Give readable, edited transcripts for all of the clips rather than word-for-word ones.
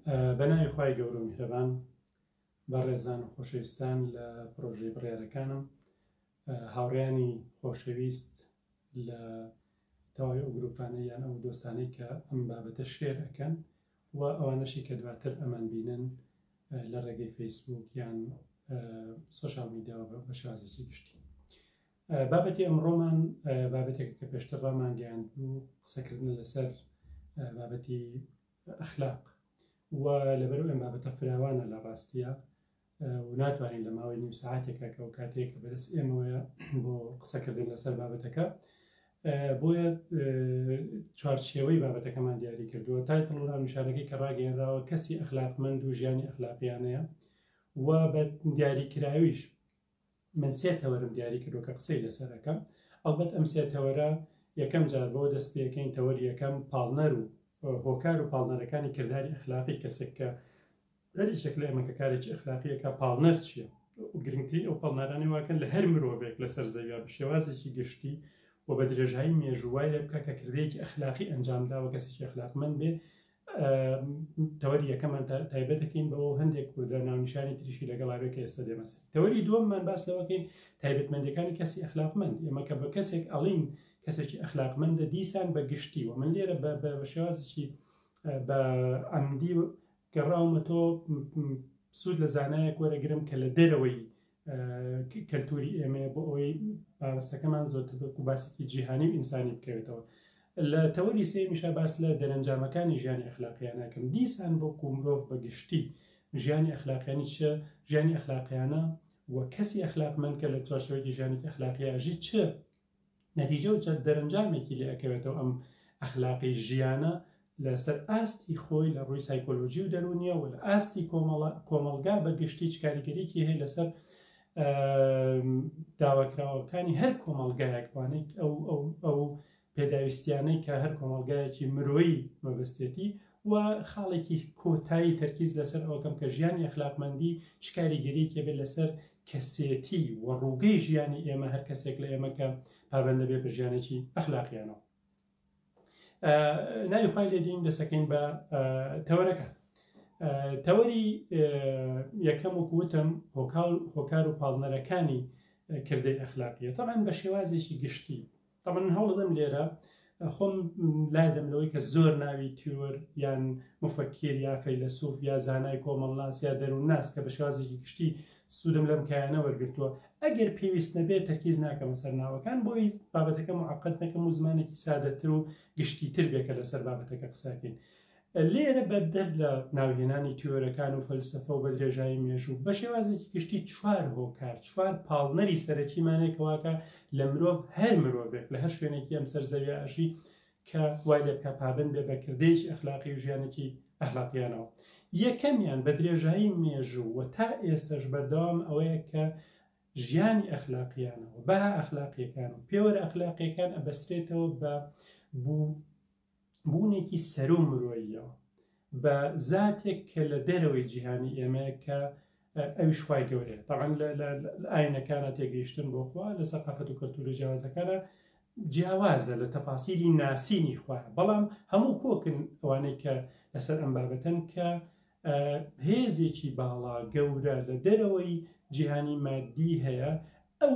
بەناوی خوای گەورە و میهرەبان بەڕێزان و خۆشەویستان لە پرۆژەی بڕیارەکانم هاوڕێیانی خۆشەویست لە تەواوی ئەو گروپانە یان ئەو دۆستانەی کە ئەم بابەتە شێر ئەەکەن و ئەوانەشی کە دواتر ئەمان بینن لە ڕێگەی فەیسبوک یان سۆشال میدیاوە بە شێوازێکی گشتی. بابەتی ئەمڕۆمان بابەتێک کە پێشتر ڕامان گەیاند بوو قسەکردن لەسەر بابەتی ئەخلاق و لەبەرەوەی ئەم بابەتە فراوانە لە ڕاستیە و ناتوانین لە ماوەی نیم ساعاتێکە کە ئەو کاتێک کە بەدەست ئێمەوەیە بۆ قسەکردن لەسەر بابەتەکە بۆیە چوارچێوەی بابەتەکەمان دیاری کردووە تایتڵ و ناونیشانەکەی کە ڕاگەیەنراوە کەسی ئەخلاقمەند و ژیانی ئەخلاقیانەیە و بە دیاریکراویش من سێ تەوەرم دیاری کردو کە قسەی لەسەرەکەم. ئەڵبەت ئەم سێ تەوەرە یەکەم جار بۆ دەست پێکەین تەوەری یەکەم پاڵنەر و هۆکار و پاڵنەرەکانی کردداری ئەخلاقی کەسێک کە هەریشێک لە ئێمە کە کارێکی ئەخلاقیەکە پاڵنەر چییە و گرنگترین ئەو پاڵنەرانی واکەن لە هەر مرۆڤێک لەسەر زەویا بە شێوازێکی گشتی و بە درێژایی مێژووای لێ بکە کە کردەیەکی ئەخلاقی ئەنجامداوە کەسێکی ئەخلاقمەند بێ. تەوەری یەکەمان تایبەت دەکەین بەەوە هەندێک کوردە ناونیشانی تریشی لەگەڵاوێک کە ئێستا دێمەسەر. تەوەری دووەممان باس لەوەکەین تایبەتمەندیەکانی کەسی ئەخلاقمەند. ئێمە کە بە کەسێک ئەڵین کەسێکی ئەخلاقمەندە دیسان بە گشتی و من لێرە بە شێوازێکی بە ئەمدی گەڕاومە تۆ سوود لە زانایەک وەرەگرم کە لە دەرەوەی کەلتوری ئێمە بۆ ئەوەی بابەستەکەمان زۆرتر بە باسێکی جیهانی و ئینسانی بکەوێتەوە. لە تەوەری سێمیشە باس لە دەرەنجامەکانی ژیانی ئەخلاقیانەکەم دیسان بۆ مرۆڤ بە گشتی ژیانی ئەخلاقیانی چه ژیانی ئەخلاقیانە و کەسی ئەخلاقمەند کە لە چوارچێوەیەکی ژیانی ئەخلاقیاژی چه نەتیجە و دەرەنجامێکی لێ ئەکەوێتەوە ئەم ئەخلاقی ژیانە لەسەر ئاستی خۆی لە ڕووی سایکۆلۆژی و دەرونیە و لە ئاستی کۆمەلگا بە گشتی چ کاریگەریەکی هەیە لەسەر داواکراوەکانی هەر کۆمەلگایەک وانەی ئەو پێداویستیانەی کە هەر کۆمەلگایەکی مرۆیی مەبەستێتی و خاڵێکی کۆتایی تەرکیز لەسەر ئەوکەم کە ژیانی ئەخلاقمەندی چ کاریگەریەکی بێت لەسەر کەسێتی و ڕووگەی ژیانی ئێمە هەر کەسێک لە ئێمە کە پابەندە بێ بە ژیانێکی ئەخلاقیانەوە. ناوی خوای لێدین دەسەکەین بە تەوەرەکە. تەوەری یەکەم وەکوتم هۆکار و پاڵنەرەکانی کردەی ئەخلاقیە تەمان بە شێوازێکی گشتی. تەمان هەوڵدەم لێرە خۆم لادەم لەوەی کە زۆر ناوی تیۆر یان مفەکر یا فەیلسوف یا زانای کۆمەڵناس یا دەروونناس کە بە شێوازێکی گشتی سوودم لەم کایانە وەرگرتووە ئەگەر پێویست نەبێت تەرکیز ناکەمە سەر ناوەکان بۆی بابەتەکە معقەد نەکەم و زمانێکی سادەتر و گشتیتر بێکە لەسەر بابەتەکە قساکەین. لێرە بەردەر لە ناوهێنانی تیۆرەکان و فەلسەفە و بە درێژایی مێژوو بە شێوازێکی گشتی چوار هۆکار چوار پاڵنەری سەرەکیمانێکەوەکە لە مرۆڤ هەر مرۆڤێک لە هەر شوێنێکی ئەم سەرزەویاشی کە وای لێ بکە پابند بێ بە کردەیەکی ئەخلاقی و ژیانێکی ئەخلاقیانەوە. یەکەمیان بە درێژایی مێژوو و تا ئێستش بەردەوام ئەوەیە کە ژیانی ئەخلاقیانەوە بە ئەخلاقیەکان و پێوەرە ئەخلاقیەکان ئەبەسترێتەوە بە بوونێکی سەر و مرۆییەوە بە زاتێک کە لە دەرەوەی جیهانی ئێمە کە ئەویش خوای گەورەیە. تەعاً لە ئاینەکانە تێگەیشتن بۆ خوا لە سەقافەت و کەلتورە جیاوازەکانە جیاوازە لە تەفاسیلی ناسینی خوایە بەڵام هەموو کۆکن ئەوانەی کە لەسەر ئەم بابەتەن کە هێزێکی باڵا گەورە لە دەرەوەی جیهانی مادی هەیە ئەو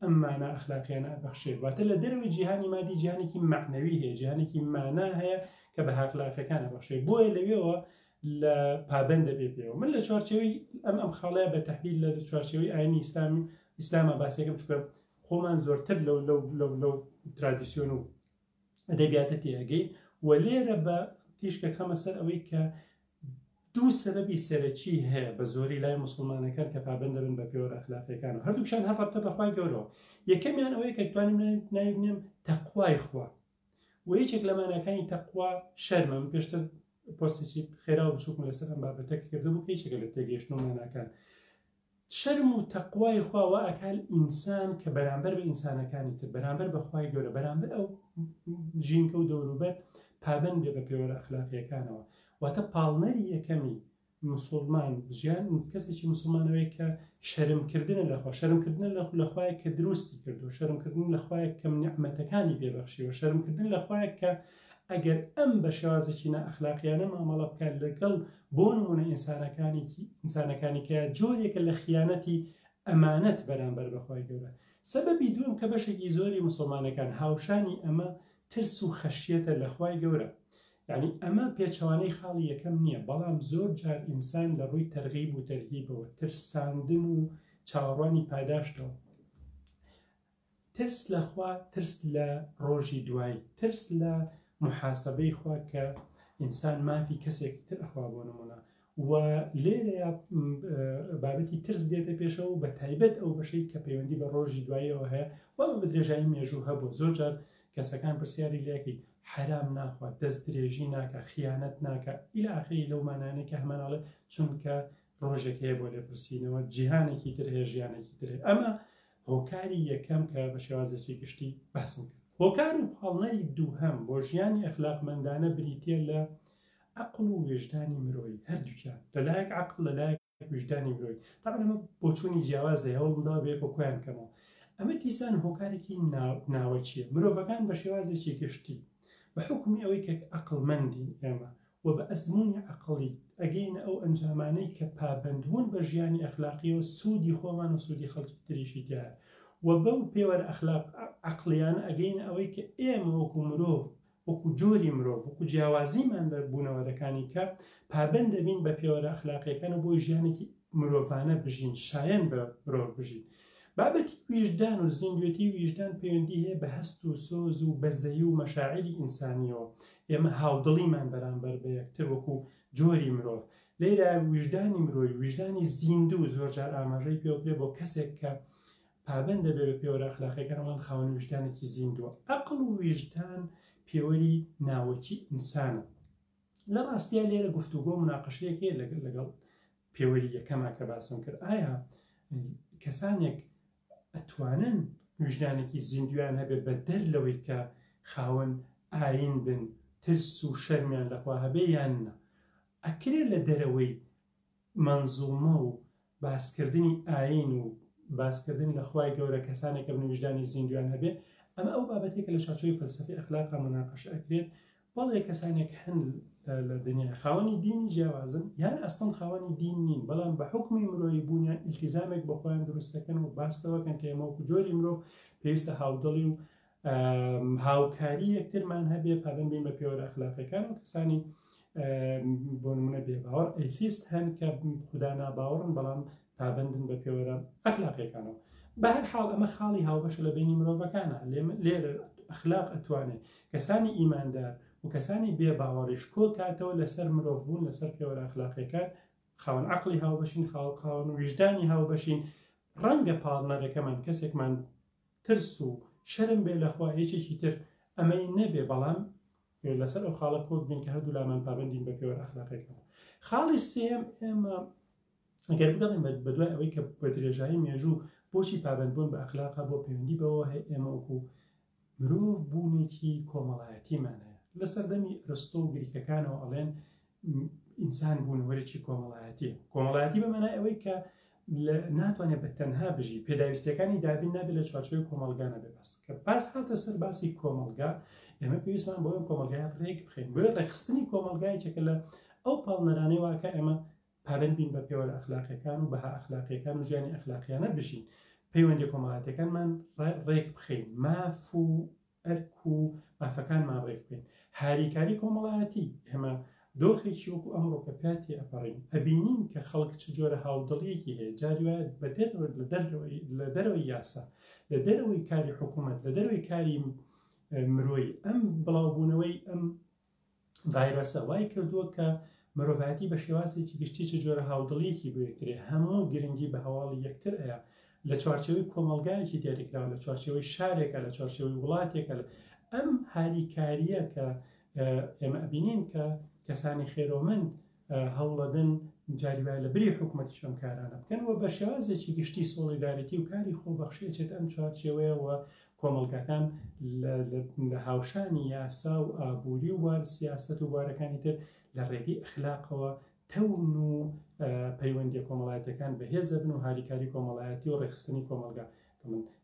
ئەمانە ئەخلاقیانە بەخشێت واتە لە دەرەوەی جیهانی مادی جیهانێکی معنەوی هەیە جیهانێکی مانا هەیە کە بە ئەخلاقیەکانە بەخشێت بۆیە لەوێەوە لە پابەندە بێ پێوە. من لە چوارچێوەی ئەم خاڵەیە بە تەحلیل لە چوارچێوەی ئاینی ئیسلامە باسێکم چکە خۆمان زۆرتر لەو ترادیسیۆن و ئەدەبیاتە تێگەی و لێرە بە تیشکە خەمە سەر ئەوەی کە دوو سەبەبی سەرەکی هەیە بە زۆری لای موسڵمانەکان کە پابند دەبن بە پێوەرە ئەخلاقیەکان و هەردووکشان هەر ڕەبتە بەخوای گەورەوە. یەکەمیان ئەوەیە کە توانین ناوێنێم تەقوای خوا و یەکێک لە ماناکانی تەقوا شەرمە. من پێشتر پۆستێکی خێرا و بچووکم لەسەر ئەم بابەتەکە کردبوو کە یەکێکە لە تێگەیشتن و ماناکان شەرم و تەقوای خوا وا ئەکال ئینسان کە بەرامبەر بە ئینسانەکانی تر بەرامبەر بەخوای گەورە بەرامبەر ئەو ژینکە و دەوروبەر پابند بێ بە پێوەرە ئەخلاقیەکانەوە. واتە پاڵنەری یەکەمی مسلمان ژیان کەسێکی مسلمانەوەی کە شەرمکردنە لەخوا شەرمکردن لەخوایە کە دروستی کردو شەرمکردن لەخوایە کە نیعمەتەکانی پێبەخشیوە شەرمکردن لەخوایە کە ئەگەر ئەم بە شێوازێکی نائەخلاقیانە مامەڵە بکات لەگەڵ بۆ نمونە ئینسانەکانی کە جۆرێکە لە خیانەتی ئەمانەت بەرامبەر بەخوای گەورە. سەبەبی دووەم کە بەشێکی زۆری مسلمانەکان هاوشانی ئەمە ترس و خەشیەتە لە خوای گەورە. یعنی ئەمە پێچەوانەی خاڵی یەکەم نییە، بەڵام زۆر جار ئینسان لە ڕووی تەرغیب و تەرهیبەوە، ترساندن و چاوەڕوانی پاداشتەوە، ترس لە خوا، ترس لە ڕۆژی دوایی، ترس لە محاسبەی خوا کە ئینسان مافی کەسێک تر ئەخوا بۆ نمونە، و لێرەیە بابەتی ترس دێتە پێشەوە و بە تایبەت ئەو بەشەی کە پەیوەندی بە ڕۆژی دواییەوە هەیە و بە درێژایی مێژوو هەبوو. زۆر جار کەسەکان پرسیاری لێکی حرام ناخوات، دەست درێژی ناکە، خیانەت ناکە ئیلا ئاخری لەو مانانەی کە هەماناڵێ چونکە ڕۆژێک هەیە بۆ لێپرسینەوە، جیهانێکی تر هەیە، ژیانێکی تر هەیە. ئەمە هۆکاری یەکەم کە بە شێوازێکی گشتی باسم کرد. هۆکار و پاڵنەری دووهەم بۆ ژیانی ئەخلاقمەندانە بریتە لە عەقڵ و وێژدانی مرۆیی، هەردووچیان لەلایەک عەقڵ لەلایەک وێژدانی مرۆیی. تاقا ئەمە بۆ چوونی جیاوازە هەوڵمدا بێت بۆ کۆیان کەمەوە. ئەمە دیسان هۆکارێکی ناوە چییە؟ مرۆڤەکان بە شێوازێکی گشتی بە حکمی ئەوەی کە عەقڵمەندین ئێمە و بە ئەزموونی عەقڵی ئەگەینە ئەو ئەنجامانەی کە پابەندبوون بە ژیانی ئەخلاقیەوە سوودی خۆمان و سوودی خەڵکی تریشی تایە، و بەو پێوەرە ئەخلاق عەقڵیانە ئەگەینە ئەوەی کە ئێمە وەکو مرۆڤ، وەکو جۆری مرۆڤ، وەکو جیاوازیمان لە بوونەوەرەکانی کە پابەند دەبین بە پێوەرە ئەخلاقیەکان و بۆی ژیانێکی مرۆڤانە بژین، شایەن بە مرۆڤ بژین. بابەتی ویژدان و زیندوێتی ویژدان پەیوەندی هەیە بە هەست و سۆز و بەزەیی و مەشاعری ئینسانیەوە. ئێمە هاودڵیمان بەرامبەر بە یەکتر وەکو جۆری مرۆڤ. لێرە ویژدانی مرۆڤی، ویژدانی زیندوو زۆر جار ئاماژەی پێوەکرێ بۆ کەسێک کە پابەندە بێ بە پێوەرە ئەخلاقیەکانەوەڵان خاوەن ویژدانێکی زیندووە. عەقڵ و ویژدان پێوەری ناوەکی ئینسانە. لە ڕاستیە لێرە گفتوگۆ مناقەشەیەک هەیە لەگەڵ پێوەری یەکەما کە باسم کرد. ئایا کەسانێک ئەتوانن ویژدانێکی زیندویان هەبێت بە دەر لەوەی کە خاوەن ئاین بن، ترس و شەرمیان لەخوا هەبێ یان نە؟ ئەکرێت لە دەرەوەی مەنزومە و باسکردنی ئاین و باسکردن لە خوای گەورە کەسانێک بن ویژدانی زیندویان هەبێ؟ ئەمە ئەو بابەتێکە لە چارچۆی فەلسەفی ئەخلاقا مناقەشە ئەکرێت. بەڵێ کەسانێک هەن لە دنیا خاوەنی دینی جیاوازن یان ئەسڵن خاوەنی دین نین، بەڵام بە حکمی مرۆیی بوونیان ئیلتیزامێک بە خۆیان دروستەکەن و باستەوەکەن کە ئێمە وەکو جۆری مرۆڤ پێویستە هاودڵی و هاوکاری یەکترمان هەبێ، پابەند بین بە پێوەرە ئەخلاقیەکان. و کەسانی بۆ نمونە بێباوەڕ ئەیتیست هەن کە خودا ناباوەڕن بەڵام پابەندن بە پێوەرە ئەخلاقیەکانەوە. بە هەر حاڵ ئەمە خاڵی هاوبەشە لە بینی مرۆڤەکانە. لێرە ئەخلاق ئەتوانێت کەسانی ئیماندار و کەسانی بێباوەڕیش کۆ کاتەوە لەسەر مرۆڤ بوون، لەسەر پێوەرە ئەخلاقیەکان، خاوەن عەقڵی هاوبەشین، خاوەن ویژدانی هاوبەشین. ڕەنگە پاڵنەرەکەمان کەسێکمان ترس و شەرم بێ لەخوا یەکێکی تر ئەمەی نەبێ، بەڵام لەسەر ئەو خاڵە کۆک بین کە هەردوو لامان پابەندین بە پێوەرە ئەخلاقیەکان. خاڵی سێم ئێمە ئەگەر بگەڕین بە دوای ئەوەی کە بە درێژایی مێژوو بۆچی پابەندبوون بە ئەخلاقا بۆ پەیوەندی بەوە هەیە ئێمە وەکو مرۆڤ بوونێکی کۆمەڵایەتیمان هەیە. لە سەردەمی ئەرستۆ و گریکەکانەوە ئەڵێن ئینسان بوونەوەرێکی کۆمەڵایەتیە. کۆمەڵایەتی بەمەنای ئەوەی کە ناتوانێت بە تەنها بژی، پێداویستیەکانی دابین نابێت لە چوارچێوەی کۆمەلگانە بێ باس کە باس هاتە سەر باسی کۆمەلگا. ئێمە پێویستمان بۆ کۆمەلگای ڕێک بخەین، بۆ ڕێکخستنی کۆمەلگایەکێکە لە ئەو پاڵنەرانەی واکە ئێمە پابەند بین بە پێوەرە ئەخلاقیەکان و بەها ئەخلاقیەکان و ژیانی ئەخلاقیانە بژین، پەیوەندی کۆمەڵایەتیەکانمان ڕێک بخەین، ماف و ئەرک و مافەکانمان ڕێک بکەین. هاریکاری کۆمەڵایەتی ئێمە دۆخێکی وەکو ئەمڕۆ کە پاتی ئەپەڕین ئەبینین کە خەڵک چ جۆرە هاودڵیەکی هەیە، جاری وایە لە دەرەوەی یاسا، لە دەرەوەی کاری حکوومەت، لە دەرەوەی کاری مرۆیی ئەم بڵاوبوونەوەی ئەم ڤایرۆسە وای کردووە کە مرۆڤایەتی بە شێوازێکی گشتی چ جۆرە هاودڵیەکی بۆ یەکترێ، هەموو گرنگی بە هەواڵی یەکتر ئەیە لە چوارچێوەی کۆمەلگایەکی دیاریکراوە، لە چوارچێوەی شارێکە، لە چوارچێوەی وڵاتێکە. ئەم هاریکاریە کە ئێمە ئەبینین کە کەسانی خێرۆمەند هەوڵەدەن جاری وایە لە بری حکوومەتی شەم کارانە بکەن و بە شێوازێکی گشتی سۆڵیداریتی و کاری خۆبەخشیەچێت ئەم چوارچێوەیە و کۆمەلگاکان لە هاوشانی یاسا و ئابووری و وار سیاسەت و وارەکانی تر لە ڕێگەی ئەخلاقەوە تەون و پەیوەندی کۆمەڵایەتەکان بەهێزە بن و هاریکاری کۆمەڵایەتی و ڕێخستنی کۆمەلگا.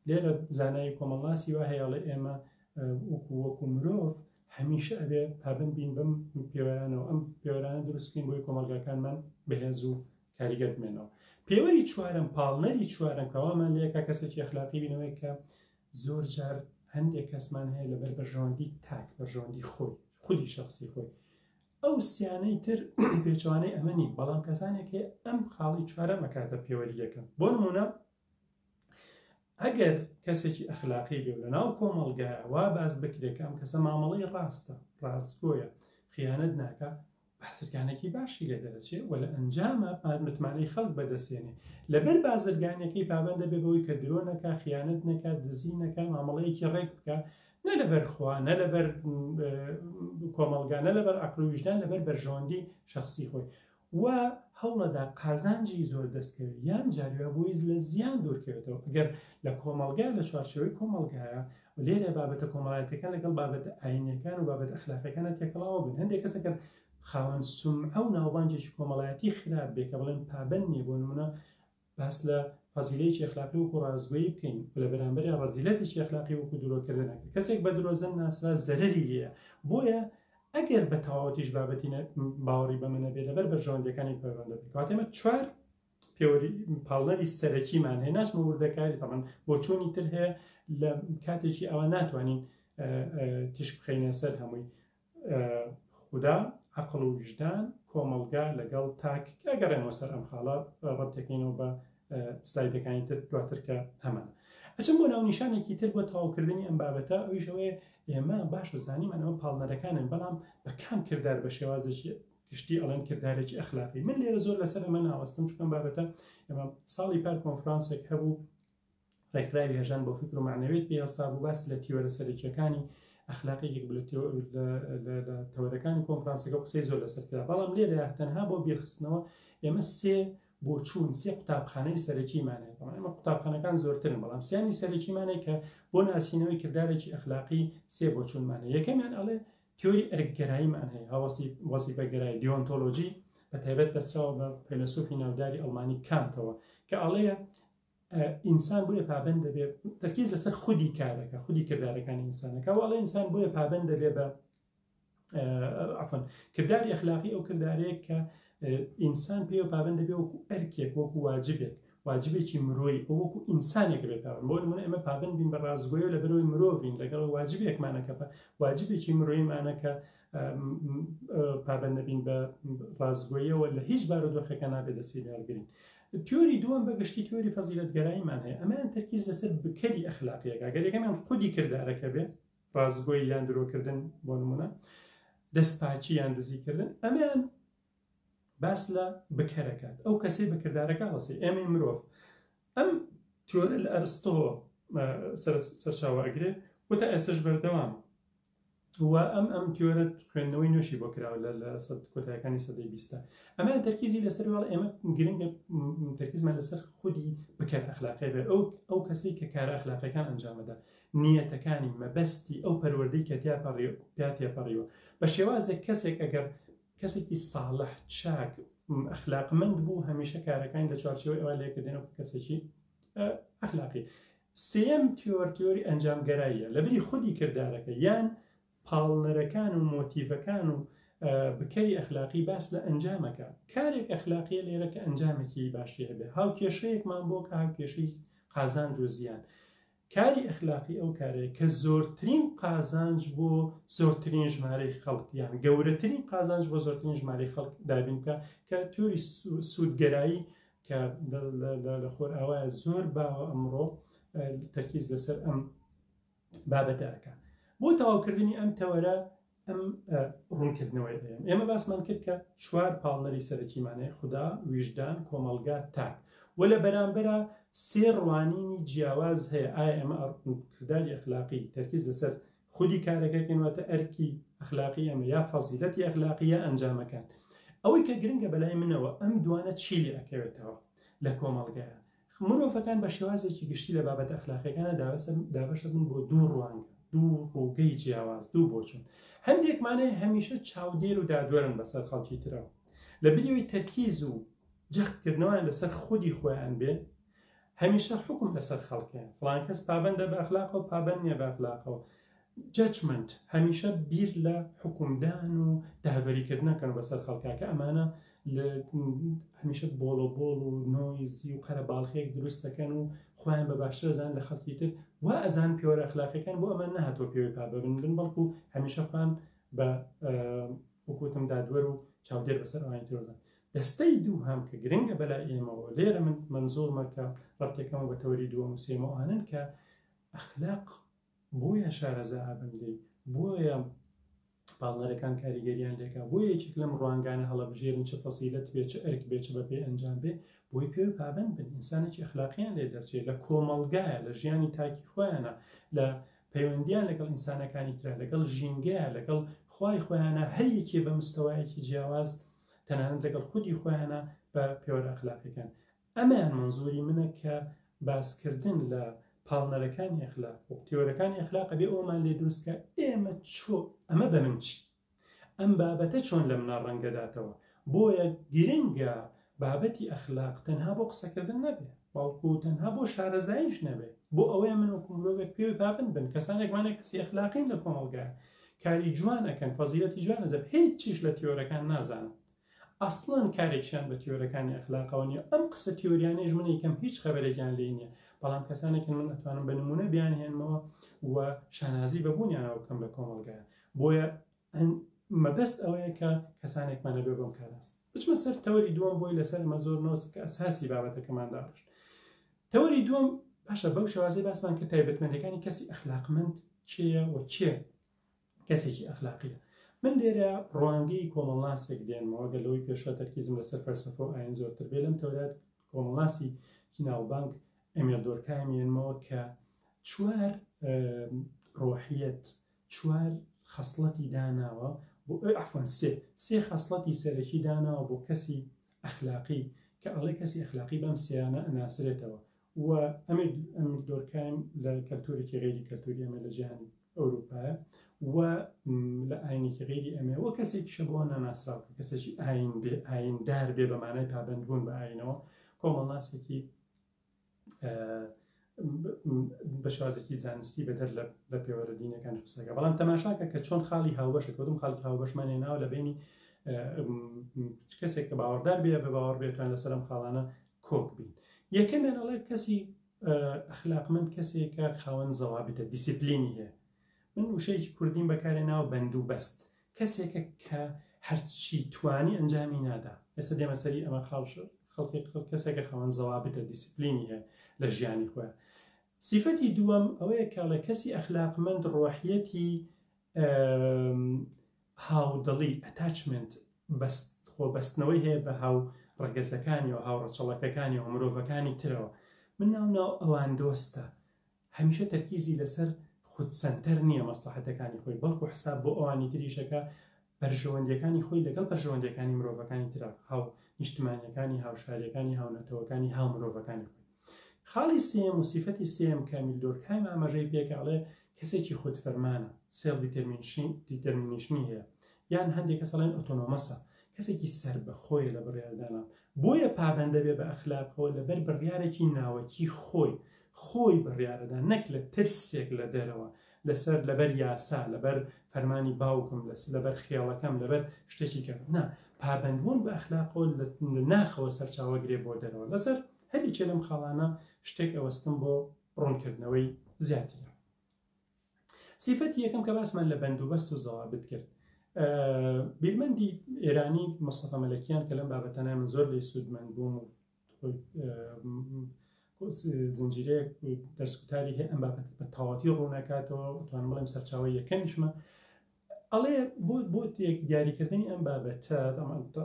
لێرە زانایی کۆمەڵاسی وا هەیەڵێ ئێمە وەکو مرۆڤ هەمیشە ئەبێ پابند بین بم پێوەیانەوە ئەم پێوەرانە دروست بکەین بۆی کۆمەلگاکانمان بەهێز و کاریگەر بمێنەوە. پێوەری چوارم پاڵنەری چوارم کەوامان لەیەکە کەسێکی ئەخلاقی بینەوەی کە زۆر جار هەندێک کەسمان هەیە لەبەر بەرژەوەندی تاک بەرژەوەندی خودی شخصی خۆی ئەو سیانەی تر پێچوانەی ئەمەنی بەڵام کەسانێک هەیە ئەم خاڵی چوارە مەکاتە پێوەری یەکەم. بۆ نمونە ئەگەر کەسێکی ئەخلاقی بێ لە ناو کۆمەڵگایە وا باس بکرێت ئەم کەسە مامەڵەی ڕاستە ڕاستگۆیە خیانەت ناکە بازرگانێکی باشی لێ دەرەچێت و لە ئەنجامە متمانەی خەڵک بەدەستێنێ لەبەر بازرگانەکەی پابندە بێ بەوەی کە درۆ نەکە خیانەت نەکە دزی نەکە مامەڵەیەکی ڕێک بکە نە لەبەر خوا نە لەبەر کۆمەڵگا نە لەبەر عەقڵ و وجدان لەبەر بەرژەوەندی شخصی خۆی و هەوڵەدا قازانجی زۆر دەستکەوێت یان جاریوە بۆی لە زیان دوورکەوێتەوە. ئەگەر لە کۆمەڵگا لە چوارچێوەی کۆمەڵگایە و لێرە بابەتە کۆمەڵایەتەکان لەگەڵ بابەتە ئاینیەکان و بابەتە ئەخلاقیەکانە تێکەڵاوە بن. هەندێک کەسەکە خاوەن سومعە و ناوبانجێکی کۆمەڵایەتی خراپ بێ کە بڵێن پابند نیە بۆ نمونە باس لە فەزیلەیەکی ئەخلاقی وەکو ڕازگۆیی بکەین لە بەرامبەری ڕەزیلەتێکی ئەخلاقی وەکو درۆکردنە کەسێک بە درۆزن ناسرا زەرەری لێیە بۆیە ئەگەر بە تەواوەتیش بابەتی باوەڕی بە منە بێ لەبەر بەرژەوەندەکانی پەیوەندە بێت کاتێمە چوار پێوەری پاڵنەری سەرەکیمان هەیە ناچمە وردەکاری تەمان بۆ چۆنی تر هەیە لە کاتێکی ئەوە ناتوانین تیشک بخەینە سەر هەمووی خودا عەقڵ و وجدان کۆمەڵگا لەگەڵ تاک ئەگەڕێمەوە سەر ئەم خاڵە ڕەبتەکەینەوە بە سلایدەکانی تر دواتر کە هەمان ئەچم بۆ ناونیشانێکی تر بۆ تەواوکردنی ئەم بابەتە ئەویشەوەی ئێمە باش زانیمانەوە پاڵنەرەکانن بەڵام بە کام کردار بە شێوازێکی گشتی ئەڵەن کردارێکی ئەخلاقی من لێرە زۆر لەسەر ئەمە ناوەستم چکەم بابەتە ئێمە ساڵی پار کۆنفرانسێک هەبوو ڕێکراوی هێژان بۆ فکر و معنەوێت پێسا بوو باس لە تیوەرە سەرەکیەکانی ئەخلاقیەک لە تەوەرەکانی کۆنفرانسەکە قسەی زۆر لەسەر کرا بەڵام لێرە تەنها بۆ بیرخستنەوە ئێمە سێ بۆ چوون سێ قوتابخانەی سەرەکیمانێت ئەمە قوتابخانەکان زۆرترن بەڵام سیانی سەرەکیمانێک کە بۆ ناسینەوەی کردارێکی ئەخلاقی سێ بۆ چوونمانە یەکەمیان ئەڵێ تیۆری ئەرکگەراییمان هەیە وەسیفەگەرایی دیۆنتۆلۆژی بە تایبەت بەسراوە بە فیلسوفی ناوداری ئەڵمانی کانتەوە کە ئەڵەیە ئینسان بۆیە پابند دەبێت تەرکیز لەسەر خودی کارەکە خودی کردارەکانی ئینسانەکە و ئەڵێ ئینسان بۆیە پابند دەبێت بە عەفوەن کرداری ئەخلاقی ئەو کردارەیە کە ئینسان پێوە پابند دەبێت وەکو ئەرکێک وەکو واجبێکی مرۆیی ئەو وەکو ئینسانێک بێت پابند بۆ نمونە ئێمە پابند بین بە ڕازگۆیی و لە بەرەوەی مرۆڤین لەگەڵ واجبێکمانەکە واجبێکی مرۆیمانەکە پابند نەبین بە ڕازگۆییەوە لە هیچ بارودۆخێکە نابێت دەستی لێوەرگرین. تیۆری دووەم بەگشتی تیۆری فەزیلەتگەراییمان هەیە ئەمەیان تەرکیز لەسەر بکەری ئەخلاقیەکە ئەگەر یەکەمیان خودی کردارەکە بێت ڕازگۆیی یان درۆکردن بۆ نمونە دەستپاچی یان دزیکردن ئەمەیان باس لە بکەرەکات ئەو کەسەی بەکردارەکە هەڵسی ئێمە مرۆڤ ئەم تیۆرە لە ئەرستۆ سەرچاوە ئەگرێت وتە ئێسش بەردەوام و ئەم تیۆرە خوێندنەوەی نوێشی بۆ کراوە لە کۆتاییەکانی سەدەی بیستە ئەمە تەرکیزی لەسەر وڵ ئێمە گرنگە تەرکیزمان لەسەر خودی بکەر ئەخلاقی بێت ئەو کەسەی کە کارە ئەخلاقیەکان ئەنجامەدا نیەتەکانی مەبەستی ئەو پەروەردەی کە تێپەڕیوە بە شێوازێک کەسێک ئەگەر کەسێکی ساڵح چاک ئەخلاقمەند بوو هەمیشە کارەکان لە چوارچێوەی ئەوە لێکردێنەوە کەسێکی ئەخلاقی. سێم تیۆری ئەنجامگەراییە لەبەری خودی کردارەکە یان پاڵنەرەکان و مۆتیڤەکان و بکەری ئەخلاقی باس لە ئەنجامەکە کارێک ئەخلاقیە لێرە کە ئەنجامێکی باشی هەبێ هاوکێشەیەکمان بۆ کە هاوکێشەی قازانج و زیان کاری ئەخلاقی ئەو کارەیە کە زۆرترین قازانج بۆ زۆرترین ژمارەی خەڵک یان گەورەترین قازانج بۆ زۆرترین ژمارەی خەڵک دابین بکە کە تیۆری سوودگەرایی کە لە خۆر ئاوایە زۆر باوە ئەمڕۆ تەرکیز لەسەر ئەم بابەتەکە بۆ تەواوکردنی ئەم تەوەرە ئەم ڕوونکردنەوەی ئێمە باسمان کرد کە چوار پاڵنەری سەرەکیمانەیە خودا ویژدان کۆمەڵگا تاک و لە بەرامبەرە سێ ڕوانینی جیاواز هەیە ئایا ئێمە کرداری ئەخلاقی تەرکیز لەسەر خودی کارەکەکەینواتە ئەرکی ئەخلاقی ئەمە یا فەزیلەتی ئەخلاقیە ئەنجامەکان ئەوەی کە گرنگە بەلای منەوە ئەم دوانە چی لێ ئەکەوێتەوە لە کۆمەڵگایە مرۆڤەکان بە شێوازێکی گشتی لە بابەت ئەخلاقیەکانە دابەشە بن بۆ دوو ڕوانگە دوو ڕووگەی جیاواز دوو بۆچون هەندێکمانەیە هەمیشە چاودێر و دادوەرن بەسەر خەڵکی ترەوە لە بریەوەی تەرکیز و جەختکردنەوەیان لەسەر خودی خۆیان بێ هەمیشە حکم لەسەر خەڵکیان فڵان کەس پابەندە بە ئەخلاقەوە پابەند نییە بە ئەخلاقەوە جەجمنت هەمیشە بیر لە حکومدان و داهبەریکردنەکەن بەسەر خەڵکاکە ئەمانە هەمیشە بۆڵۆبۆڵ و نۆیزی و قەرە باڵخەیەک دروست دەکەن و خۆیان بە باشتر ئەزان لە خەڵکی تر وا ئەزان پێوەرە ئەخلاقیەکان بۆ ئەمە نەهاتوە پێوەی پابەبن بن بەڵکو هەمیشە خوان بە وەکوتم دادوەر و چاودێر بەسەر ئەوانی ترۆدان. دەستەی دوو هەم کە گرنگە بەلای ئێمەوە لێرە من منزوڵمەکە ڕەتێکەمە بە تەوەری دووەم و سێمەوانن کە ئەخلاق بۆیە شارەزا ئابن لێ بۆیە باڵنەرەکان کاریگەریان لێکا بۆ یەکێک لەم ڕوانگانە هەڵەبژێرن چه فەسیلەت بێ چه ئەرک بێ چ بە پێ ئەنجام بێ بۆی پێوی پابند بن ئینسانێکی ئەخلاقیان لێ دەرچێت لە کۆمەڵگایە لە ژیانی تاکی خۆیانە لە پەیوەندیان لەگەڵ ئینسانەکانی ترە لەگەڵ ژینگەیە لەگەڵ خوای خۆیانە هەر یەکێ بە مستەوایەکی جیاواز تەنانەت لەگەڵ خودی خۆیانە بە پێوەرە ئەخلاقیەکان. ئەمان منزوری منە کە باسکردن لە پاڵنەرەکانی ئەخلاق و تێوەرەکانی ئەخلاق بێ ئەومان لێ دروستکە ئێمە چۆ ئەمە بە من چی ئەم بابەتە چۆن لە منە ڕەنگەداتەوە بۆیە گرنگە بابەتی ئەخلاق تەنها بۆ قسەکردن نەبێ بەڵکو تەنها بۆ شارەزاییش نەبێ بۆ ئەوەیە من وەکو مرۆڤێک پێوی پابند بن کەسانێکمانێک کەسی ئەخلاقین لە کۆمەڵگایە کاری جوانەکەن فەزیلەتی جوانە دەب هیچ چیش لە تیۆرەکان نازانن ئەسڵەن کارێکشان بە تیۆرەکانی ئەخلاقەوە نیە ئەم قسە تیۆریانەیش من یەکەم هیچ خەبەرێکیان لێ نییە بەڵام کەسانێکن من ئەتوانم بە نمونە بیانهێنمەوە و شانازی بەبوونیانەوە بکەم لە کۆمەڵگایە بۆیە مەبەست ئەوەیە کە کەسانێکمانە بێ بۆم کاراست بچمە سەر تەوەری دووەم بۆی لەسەر مە زۆر نۆس کە ئەساسی بابەتەکەمان داڕشت. تەوەری دووەم باشە بەو شێوازەی باسمان کە تایبەتمەندەکانی کەسی ئەخلاقمەند چییە و چییە کەسێکی ئەخلاقیە. من لێرە ڕوانگەی کۆمەڵناسێک دێنمەوە گەلەوەی پێشوە تەرکیزم لەسەر فەلسەفە و ئاین زۆرتر بێ لەم تەورات کۆمەڵناسی ناوبانگ ئەمیل دۆرکایمێنمەوە کە چوار ڕۆحیەت چوار خەسڵەتی داناوە بۆ عەفوەن سێ خەسڵەتی سەرەکی داناوە بۆ کەسی ئەخلاقی کە ئەڵێ کەسی ئەخلاقی بەم سێیانە ئەناسرێتەوە و ئەمیل دۆرکایم لە کەلتورێکی غێری کەلتوری ئەمە لە جیهانی ئەوروپایە و لە ئاینێکی غێری ئەمێ وە کەسێکی شەبەوە ناناسراوە کەسێکی ئایندار بێ بەمانای پابەندبوون بە ئاینەوە کۆمەڵناسێکی بە شێوازێکی زانستی بەدەر لە پێوەرە دینەکان قسەکە بەڵام تەماشاکە کە چۆن خاڵی هاوبەشە کەوتم خاڵی هاوبەشمانێ ناوە لە بینی کەسێک کە باوەڕدار بێ بە باوەڕ بێتوان لەسەرم خاڵانە کۆک بین. یەکەمێن ئەڵێ کەسی ئەخلاقمەند کەسێکە خاوەن زەوابتە دیسیپلینی هەیە. من وشەیەکی کوردیم بەکارێ ناو بەندوبەست کەسێکە کە هەرچی توانی ئەنجامی نادا. ئێستا دێمە سەری ئەمە خەڵکی کەسێکە خاوەن زەوابتە دیسیپلینی هەیە لە ژیانی خۆیان. صفەتی دووەم ئەوەیە کە لە کەسی ئەخلاقمەند ڕۆحیەتی هاودڵی ئەتاچمنت خۆبەستنەوەی هەیە بە هاو ڕەگەزەکانی و هاوڕەچەڵەکەکانی و مرۆڤەکانی ترەوە. من ناو ئەوان دۆستە هەمیشە تەرکیزی لەسەر خودسەنتەر نییە مەسلحەتەکانی خۆی بەڵکو حساب بۆ ئەوانی تریشەکە بەرژەوەندەکانی خۆی لەگەڵ بەرژەوەندەکانی مرۆڤەکانی ترە هاو نیشتمانیەکانی هاوشاریەکانی هاونەتەوەکانی هاو مرۆڤەکانی خۆی. خاڵی سێم و سیفەتی سێم کامیل دۆرکایم ئاماژەی پێکاڵێ کەسێکی خودفەرمانە سێڵ دیتەرمینیشنی هەیە یان هەندێک کەس ئەڵێن ئۆتۆنۆمەسە کەسێکی سەربەخۆیە لە بڕیاردانە بۆیە پابەندە بێ بە ئەخلاقەوە لەبەر بڕیارێکی ناوەکی خۆی بڕیارەدا نەک لە ترسێک لە دەرەوە لەسەر لەبەر یاسا لەبەر فەرمانی باوکم لەبەر خێڵەکەم لەبەر شتێکی کرد نا پابەندبوون بە ئەخلاقەوە لە ناخەوە سەرچاوەگرێ بۆ دەرەوە لەسەر هەریچێ لەم خاڵانە شتێک ئەوەستم بۆ ڕوونکردنەوەی زیاترە. سیفەتی یەکەم کە باسمان لە بەندوبەست و زەوابت کرد بیرمەندی ئێرانی مستەفا مەلەکیان کە لەم بابەتانە من زۆر لێی سوودمەند بووم و زنجیرەیەک دەرسکوتاری هەیە ئەم بابەت بە تەواوەتی ڕوونەکاتەوە توانم بڵێم سەرچاوەی یەکەمیشمە ئەڵێ بۆ دیاریکردنی ئەم بابەتە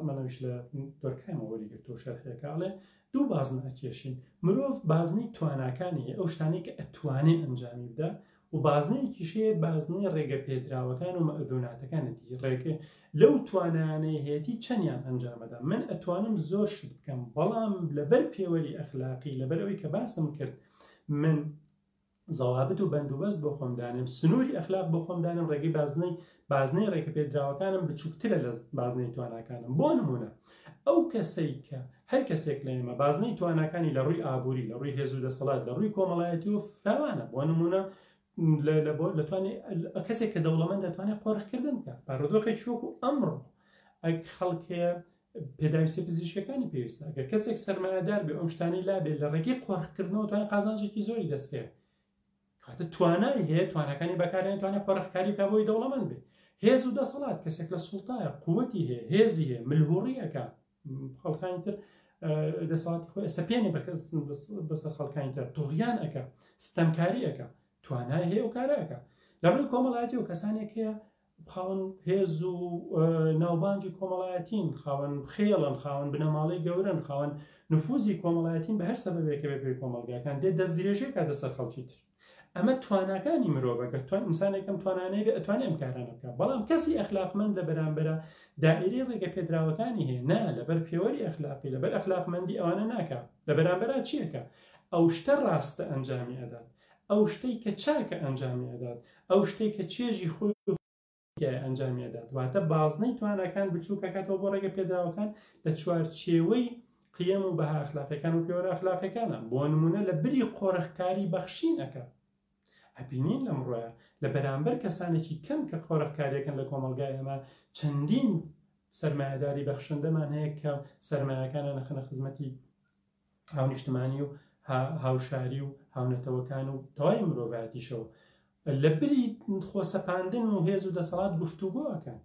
ئەمەش لە دۆرکایمەوە وەریگرتەوە شەرحەکە ئەڵێ دوو بازنە ئەکێشین مرۆڤ بازنەی تواناکانی هەیە ئەو شتانەی کە ئەتوانێ ئەنجامی بدە و بازنەیەکیشەیە بازنەی ڕێگە پێدراوەکان و مەئذوناتەکانەتی ڕێگە لەو توانانەیە هەیەی چەندیان ئەنجامەدا من ئەتوانم زۆر شت بکەم بەڵام لەبەر پێوەری ئەخلاقی لەبەر ئەوەی کە باسم کرد من زەوابت و بەندوبەست بۆ خۆمدانم سنووری ئەخلاق بۆ خۆمدانم ڕێگەی بازنەی ڕێگە پێدراوەکانم بچووکترە لە بازنەی تواناکانم بۆ نمونە ئەو کەسەی کە هەر کەسێک لە ئێمە بازنەی تواناکانی لە ڕووی ئابووری لە ڕووی هێز و دەسەڵات لە ڕووی کۆمەڵایەتی و فراوانە بۆ نمونە دەتوانێت کەسێک کە دەوڵەمەند دەتوانێت قۆڕخکردن بکە بارودۆخێکی وەکو ئەمڕۆ ئەک خەڵکەیە پێداویستە پزیشکەکانی پێویستە ئەگەر کەسێک سەرمایه‌دار بێ ئەم شتانەی لابێت لە ڕێگەی قۆڕخکردنەوە توانێت قازانجێکی زۆری دەست پێ کاتە توانای هەیە توانەکانی بەکارێن توانێت قۆڕخکاری بکە بۆی دەوڵەمەند بێ هێز و دەسەڵات کەسێک لە سوڵتایە قووەتی هەیە هێزی هەیە ملهوڕیەکە خەڵکانی تر دەسەڵاتی خۆی ئەسەپێنێ بەسەر خەڵکانی تر توغیان ئەەکە ستەمکاری ئەەکە توانای هەیە و کارەکە لە ڕووی کۆمەڵایەتی و کەسانێک هەیە خاوەن هێز و ناوبانجی کۆمەڵایەتین خاوەن خێڵن خاوەن بنەماڵی گەورن خاوەن نفوزی کۆمەڵایەتین بە هەر سەبەبێکە بێ پێی کۆمەلگاکان دێت دەست درێژێ کاتە سەر خەڵکی تر ئەمە تواناکانی مرۆڤەکە ئینسانێکم توانانەی بێ ئەتوانێت ئەم کارانە بکە بەڵام کەسی ئەخلاقمەند لە بەرامبەرە دائیرەی ڕێگە پێدراوەکانی هەیە نا لەبەر پێوەری ئەخلاقی لەبەر ئەخلاقمەندی ئەوانە ناکە لە بەرامبەرە چیەکە ئەو شتە ڕاستە ئەنجامی ئەدات ئەو شتەی کە چاکە ئەنجامی ئەدات ئەو شتەی کە چێژی خۆی ئەنجامی ئەدات واتە بازنەی توانەکان بچووکەکەتەوە بۆ ڕێگە پێدراوەکان لە چوارچێوەی قیەم و بەها ئەخلاقیەکان و پێوەرە ئەخلاقیەکانە بۆ نمونە لە بری قۆڕخکاری بەخشین ئەەکە ئەبینین لەمڕۆیە لە بەرامبەر کەسانێکی کەم کە قۆڕخکاریەکەن لە کۆمەلگای ئەمە چەندین سەرمایه‌داری بەخشندەمان هەیە کە سەرمایەکانە نەخەنە خزمەتی هاونیشتمانی و هاوشاری و هاونەتەوەکان و تەواوی مرۆڤایەتیشەوە لە بری خۆسەپاندن و هێز و دەسەڵات گفتوگۆەکەن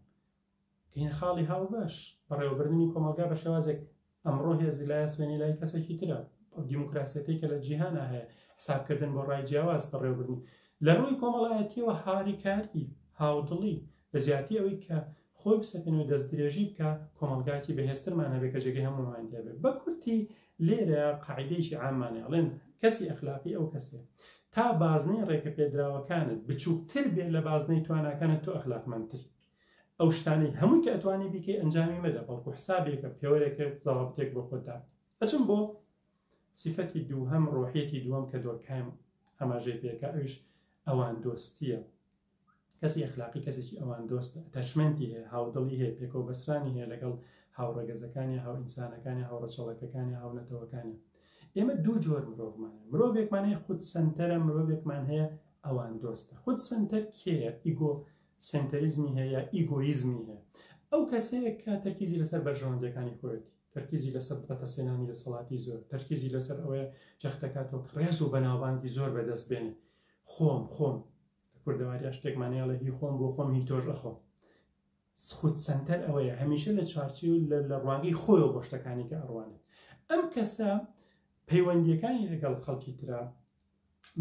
کەینە خاڵی هاوبەش بەڕێوەبردننی کۆمەلگا بە شێوازێک ئەمڕۆ هێزی لای سوێنی لای کەسێکی ترە دیموکراسیەتی کە لە جیهانە هەیە حسابکردن بۆ ڕای جیاواز بەڕێوەبردننی لە ڕووی کۆمەڵایەتیەوە هاریکاری هاودڵی لە زیاتی ئەوەی کە خۆی بسەپێنەوە دەست درێژی بکە کۆمەلگاکی بەهێزترمان هەبێت کە جێگەی هەمومان دەبێت بە کورتی لێرە قاعیدەیەکی عامانێ ئەڵێن کەسی ئەخلاقی ئەو کەسێ تا بازنەی ڕێگە پێدراوەکانت بچووکتر بێت لە بازنەی تواناکانت تۆ ئەخلاقمەندتری ئەو شتانەی هەمووی کە ئەتوانی بیکەی ئەنجامی مەدە بەڵکو حسابێکە پێوەرێکە زەڵابەتێک بۆ خۆتدا ئەچم بۆ صفەتی دووهەم ڕۆحیەتی دووەم کە دۆرکایم ئەماژەی پێکە ئەویش ئەوان دۆستیە کەسی ئەخلاقی کەسێکی ئەوان دۆستە تەچمەندی هەیە هاودڵی هەیە پێکەوە بەسرانی هەیە لەگەڵ هاوڕێگەزەکانی هاو ئینسانەکانی هاوڕەچەڵەکەکانی هاونەتەوەکانی ئێمە دوو جۆر مرۆڤمانە مرۆڤێکمان هەیە خود سنتەرە مرۆڤێکمان هەیە ئەوان دۆستە خود سنتەر کێیە ئیگۆ سنتەریزمی هەیە ئیگۆیزمی هەیە ئەو کەسەیە کە تەرکیزی لەسەر بەرژەوەندەکانی خۆیەتی تەرکیزی لەسەر بەتەسێنانی لە سەڵاتی زۆر تەرکیزی لەسەر ئەوەیە جەختەکاتەوە ڕێز و بەناوبانگی زۆر بەدەست بێنێ خۆم کوردەواریا شتێکمانەیە هی خۆم بۆ خۆم هی تۆش ئەخۆم خود سنتەر ئەوەیە هەمیشە لە چارچی و لە ڕوانگەی خۆیەوە بۆ شتەکانی کە ئەڕوانێت ئەم کەسە پەیوەندیەکانی لەگەڵ خەڵکی ترا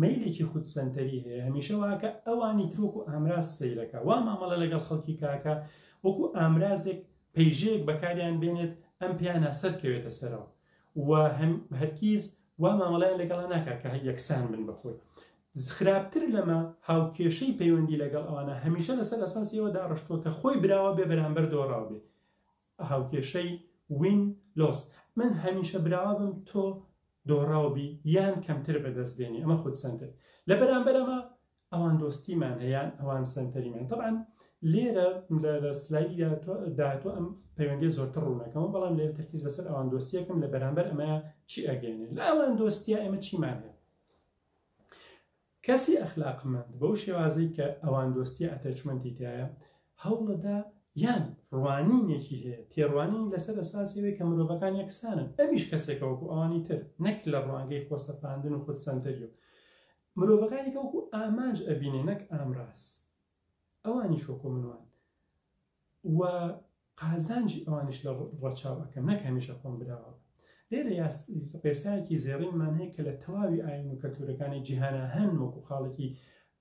مەیلێکی خود سنتەری هەیە هەمیشە واکە ئەوانی ترۆکو ئامراز سەیرەکە وا مامەڵە لەگەڵ خەڵکی کاکە وەکو ئامرازێک پەیژەیەک بەکاریان بێنێت ئەم پیانە سەرکەوێتە سەرەوە و هەرگیز وا مامەڵیان لەگەڵ ناکات کە یەکسان بن بەخۆی خراپتر لەمە هاوکێشەی پەیوەندی لەگەڵ ئەوانە هەمیشە لەسەر ئەساسیەوە داڕشتووە کە خۆی براوە بێ بەرامبەر دۆڕاو بێ هاوکێشەی وین لۆس من هەمیشە براوە بم تۆ دۆڕاوبی یان کەمتر بەدەست بێنی ئەمە خود سنتر لە بەرامبەر ئەمە ئەوان دۆستیمان هەیەیان ئەوان سنتەریمان طبعا لێرە لە سلای داهاتوە ئەم پەیوەندی زۆرتر ڕوونەکەمە بەڵام لێرە تەرکیز لەسەر ئەوان دۆستیەکەم لە بەرامبەر ئەمە چی ئەگەێنێت لە ئەوان دۆستیە ئێمە چیمان هەیە کەسی ئەخلاقمەند بەو شێوازەی کە ئەوان دۆستی ئەتەچمەنتی تایە هەوڵەدا یان ڕوانینێکی هەیە تێڕوانین لەسەر ئەساسیەوەی کە مرۆڤەکان یەکسانن ئەمیش کەسێکە وەکو ئەوانی تر نەک لە ڕوانگەی خۆسەپاندن و خود سنتەریۆ مرۆڤەکانی کە وەکو ئامانج ئەبینێ نەک ئامراز ئەوانی شۆکۆ منوان و قازانجی ئەوانش لە ڕەچاو ئەەکەم نەک هەمیشە خۆم براوە لێرە پێرسایەکی زێڕینمان هەیە کە لە تەواوی ئاین و کەلتورەکانی جیهانە هەن وەکو خاڵێکی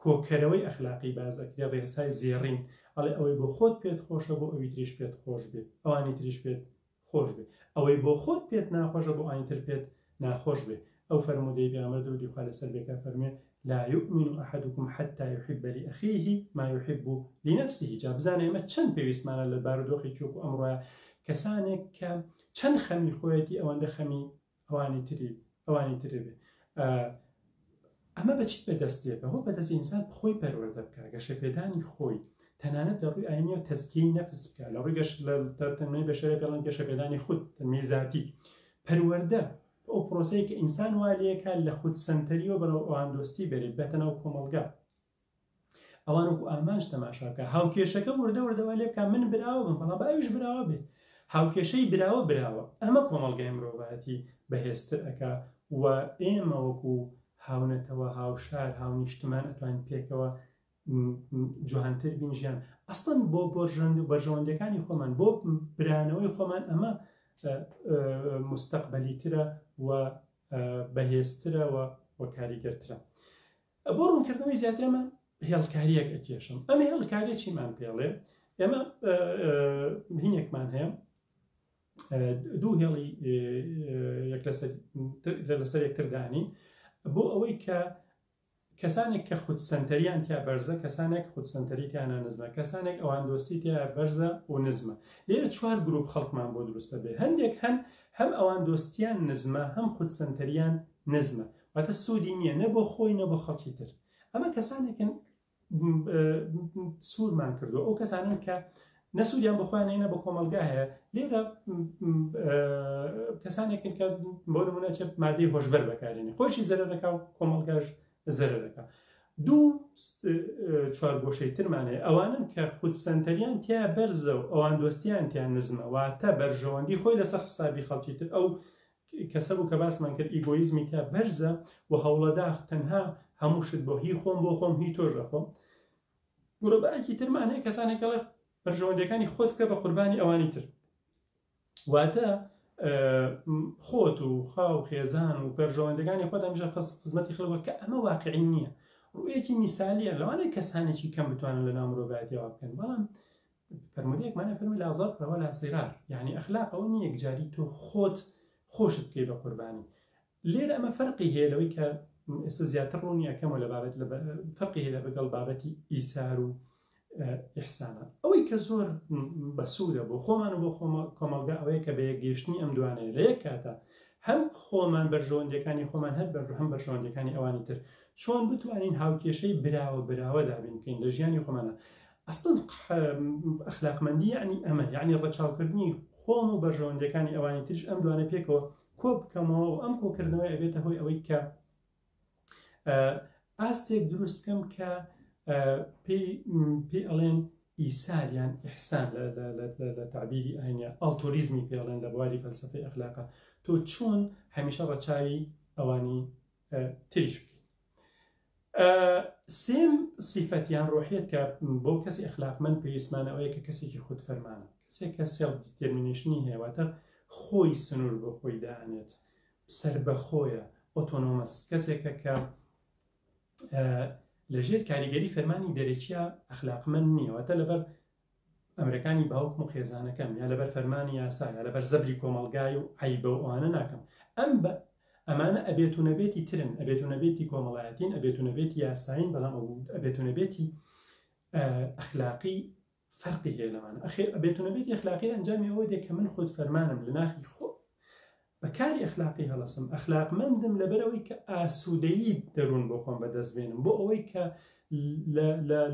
کۆکەرەوەی ئەخلاقی بازەکرێ ڕێسای زێڕین ئەڵێ ئەوەی بۆ خۆت پێت خۆشە بۆ ئەوی تریش پێت خۆش بێت ئەوانی تریش پێت خۆش بێت ئەوەی بۆ خۆت پێت ناخۆشە بۆ ئاین تر پێت ناخۆش بێت ئەو فەرمودەی پێغەمبەر درودی خوا لەسەر بێکا فەرمێ لا يؤمن أحدكم حتى يحب لأخيه ما يحب لنفسه جا بزانە ئێمە چەند پێویستمانە لە بارودۆخی چۆکو ئەمڕۆیە کەسانێک کە چەند خەمی خۆیەتی ئەوەندە خەمی ئەوانی تری بێ ئەمە بەچی بەدەستێت بەهۆ بەدەست ئینسان خۆی پەروەردە بکە گەشەپێدانی خۆی تەنانەت لە ڕووی ئاینیەوە تەزکیەی نەفس بکە لە ڕووی تەنمەی بەشەرە پێڵەن گەشەپێدانی خود تەنمەی ذاتی پەروەردە ئەو پرۆسەیە کە ئینسان وا لێیەکە لە خود سنتەریەوە بەرەو ئەوان دۆستی بێت بێتە ناو کۆمەلگا ئەوان وەکو ئامانج تەماشاکە هاوکێشەکە وردە وردەوە لێ بکە من براوە بم بەڵام باویش براوە بێت هاوکێشەی براوە ئەمە کۆمەڵگەی مرۆڤایەتی بەهێزتر ئەکا و ئێمە وەکو هاونەتەوە هاوشار هاونیشتمان ئەتوانین پێکەوە جوانتر بین ژیان ئەسڵەن بۆ بەرژەوەندەکانی خۆمان بۆ برانەوەی خۆمان ئەمە مستەقبەلیترە و بەهێزترە و کاریگەرترە بۆ ڕوونکردنەوەی زیاترەمە هێڵکاریەک ئەکێشم ئەمە هێڵکاریە چیمان پێڵێ ئێمە هینێکمان هەیە دوو هێڵی لەسەر یەکتردانی بۆ ئەوەی کە کەسانێک کە خودسەنتەریان تیا بەرزە کەسانێک خودسەنتەری تیانە نزمە کەسانێک ئەوان دۆستی تیا بەرزە و نزمە لێرە چوار گرروپ خەڵکمان بۆ دروستە بێ هەندێک هەم ئەوان دۆستیان نزمە هەم خودسەنتەریان نزمە واتە سوودی نییە نە بۆ خۆی نە بۆ خەڵکی تر ئەمە کەسانێکن سوورمان کردو ئەو کەسانن کە نەسوودیان بخۆیان هێنە بە کۆمەلگا هەیە لێرە کەسانێکن کە بۆ نمونە چ مادەی هۆشبەر بەکارێنێ خۆشی زەرەرەکە و کۆمەلگاش زەرەرەکە دوو چوارگۆشەی ترمان هەیە ئەوانن کە خودسەنتەریان تیا بەرزە و ئەوان دۆستیان تیان نزمە واتە بەرژەوەندی خۆی لەسەر حسابی خەڵکی تر ئەو کەسە بوو کە باسمان کرد ئیگۆیزمی تیا بەرزە و هەوڵەدا تەنها هەموو شت بۆ هی خۆم بۆ خۆم هی تۆژە خۆم گرۆبایەکی ترمان هەیە کەسانێکەڵێ بەرژەوەندەکانی خۆت بکە بە قوربانی ئەوانی تر واتە خۆت و خاو خێزان و بەرژەوەندەکانی خۆت هەمیشە خزمەتی خەڵکە کە ئەمە واقعی نییە ڕوئیەکی میسالیە لەوانەیە کەسانێکی کەم بتوانن لە ناو مرۆڤایەتیەوە بکەن بەڵام فەرمودەیەکمانە فەرمی لاوزار فەرەوە لا سیرار یعنی ئەخلاق ئەوە نییە یەکجاری تۆ خۆت خۆشت بکەی بە قوربانی لێرە ئەمە فەرقی هەیە لەوەی کە ئێستا زیاتر ڕوونی ئەەکەمەوە لە بابەت فەرقی هەیە لەگەڵ بابەتی ئیسار و ئیحسانە ئەوەی کە زۆر بەسوودە بۆ خۆمان و بۆ کۆمەلگا ئەوەیە کە بە یەکگەیشتنی ئەم دوانەیە لە یەک کاتە هەم خۆمان بەرژەوەندەکانی خۆمان هەم بەرژەوەندەکانی ئەوانی تر چۆن بتوانین هاوکێشەی براوە دابین بکەین لە ژیانی خۆمانە ئەسڵەن ئەخلاقمەندی یعنی ئەمە یعنی ڕەچاوکردنی خۆم و بەرژەوەندەکانی ئەوانی ترش ئەم دوانە پێکەوە کۆ بکەمەوە و ئەم کۆکردنەوەی ئەبێتە هۆی ئەوەی کە ئاستێک دروست بکەم کە پێی ئەڵێن ئیساریان ئیحسان لە تعبیری ئاینە ئالتۆریزمی پێڵێن لە بواری فەلسەفەی ئەخلاقە تۆ چۆن هەمیشە ڕەچاوی ئەوانی تریش بکەیت سێم سیفەتیان ڕۆحیەت کە بۆ کەسی ئەخلاقمەند پێویستمانە ئەوەیە کە کەسێکی خودفەرمانە کەسێک کە سێڵ دیتێرمینیشنی هەیە واتە خۆی سنوور بۆ خۆی دائنێت سەربەخۆیە ئۆتۆنۆمەس کەسێکە کە لەژێر کاریگەری فەرمانی دەرەکیە ئەخلاقمەند نییە واتە لەبەر ئەمریکانی باوکم و خێزانەکەم یا لەبەر فەرمانی یاسا یا لەبەر زەبری کۆمەلگای و عیبە و ئەوانە ناکەم ئەمانە ئەبێت و نەبێتی ترن ئەبێت و نەبێتی کۆمەڵایەتین ئەبێت و نەبێتی یاساین بەڵام ئەبێت و نەبێتی ئەخلاقی فەرقی هەیە لەمانە ئەبێت و نەبێتی ئەخلاقی ئەنجامی ئەوە دێک کە من خۆت فەرمانم لە ناخی خۆ بەکاری ئەخلاقی هەڵەسم ئەخلاقمەندم لەبەرەوەی کە ئاسوودەیی دەروون بۆ خۆم بەدەست بێنم بۆ ئەوەی کە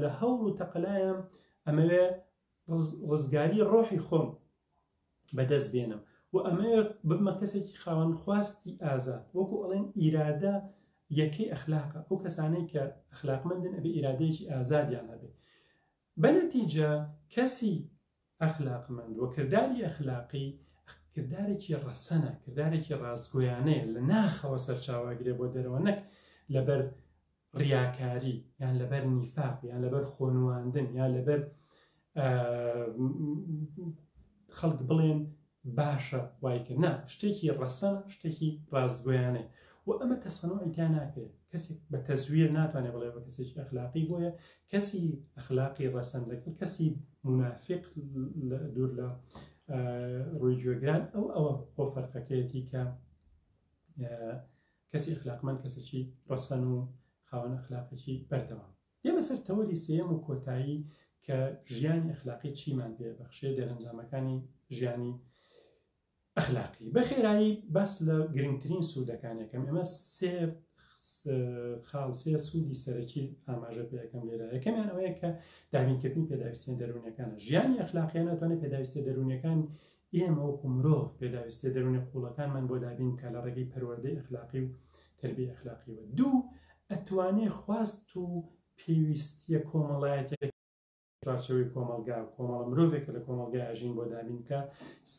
لە هەوڵ و تەقەلایەم ئەمەوێ ڕزگاری ڕۆحی خۆم بەدەست بێنم و ئەمەوێ ببمە کەسێکی خاوەن خواستی ئازاد وەکو ئەڵێن ئیرادە یەکەی ئەخلاقە ئەو کەسانەی کە ئەخلاقمەندن ئەبێ ئیرادەیەکی ئازادیان هەبێ بەنەتیجە کەسی ئەخلاقمەند و کردداری ئەخلاقی کردارێکی ڕەسەنە کردارێکی ڕاستگۆیانەیە لە ناخەوە سەرچاواگرێ بۆ دەرەوە نەک لەبەر ڕیاکاری یان لەبەر نیفاق یان لەبەر خۆنواندن یان لەبەر خەڵک بڵێن باشە وایکە نا شتێکی ڕەسەن شتێکی ڕاستگۆیانەیە و ئەمە تەسەنوعیان ناکرێت کەسێک بە تەزویر ناتوانێت بڵێ بە کەسێکی ئەخلاقی بۆیە کەسی ئەخلاقی ڕەسەن دەکرد کەسی منافق دوور لە ڕووی گوێگران ئەو فەرقەکەیەتی کە کەسی ئەخلاقمەند کەسێکی ڕەسەن و خاوەن ئەخلاقێکی بەردەوام ئێمە سەر تەوەری سێم و کۆتایی کە ژیانی ئەخلاقی چیمان پێبەخشێ دەرەنجامەکانی ژیانی ئەخلاقی بەخێرایی باس لە گرنگترین سوودەکانێکم ئێمە سێ سوودی سەرەکی ئاماژە پێەکەم لێرە یەکەمیان ئەوەیە کە دابینکردنی پێداویستیە دەرونیەکانە ژیانی ئەخلاقیان ناتوانێت پێداویستە دەرونیەکان ئێمە وەکو مرۆڤ پێداویستە دەرونی قوڵەکانمان بۆ دابین کە لە ڕێگەی پەروەردەی ئەخلاقی و تربیە ئەخلاقیەوە دوو ئەتوانێت خواست و پێویستیە کۆمەڵایەتێک چارچەوەی کۆمەلگا و کۆمەڵە مرۆڤێکە لە کۆمەلگای ئاژین بۆ دابین بکە.